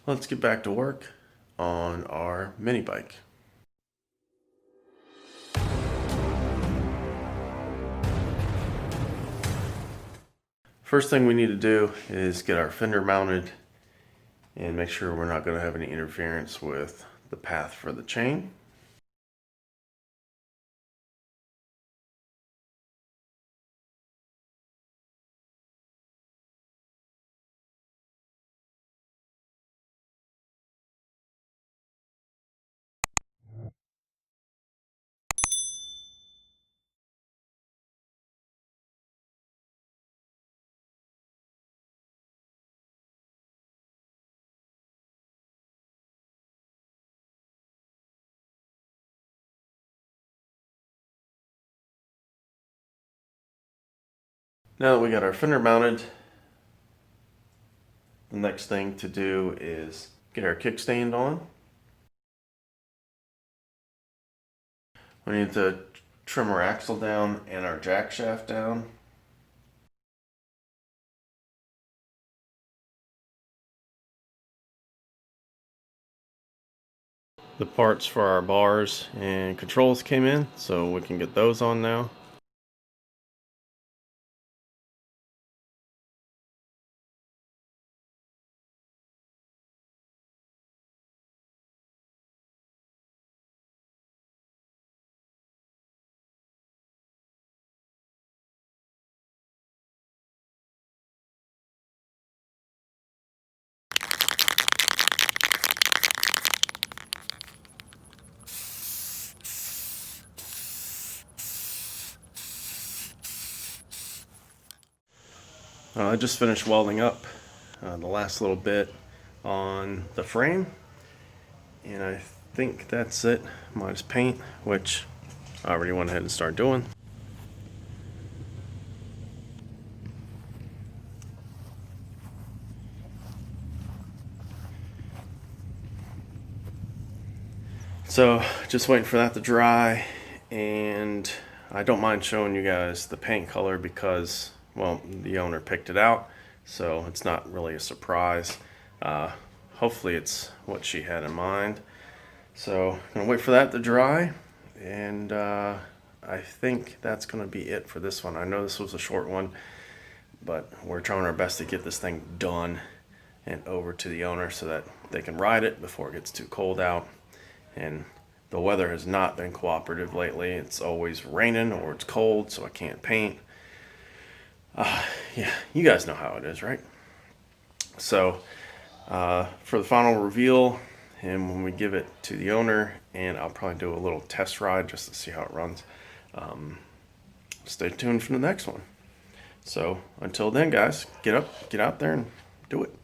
Let's get back to work on our mini bike. First thing we need to do is get our fender mounted and make sure we're not going to have any interference with the path for the chain. Now that we got our fender mounted, the next thing to do is get our kickstand on. We need to trim our axle down and our jack shaft down. The parts for our bars and controls came in, so we can get those on now. I just finished welding up the last little bit on the frame, and I think that's it, minus paint, which I already went ahead and started doing. So just waiting for that to dry, and I don't mind showing you guys the paint color because, well, the owner picked it out, so it's not really a surprise. Hopefully it's what she had in mind. So I'm gonna wait for that to dry, and I think that's gonna be it for this one. I know this was a short one, but we're trying our best to get this thing done and over to the owner so that they can ride it before it gets too cold out. And the weather has not been cooperative lately. It's always raining or it's cold, so I can't paint. Yeah, you guys know how it is, right? So for the final reveal, and when we give it to the owner, and I'll probably do a little test ride just to see how it runs. Stay tuned for the next one. So until then, guys, get up, get out there and do it.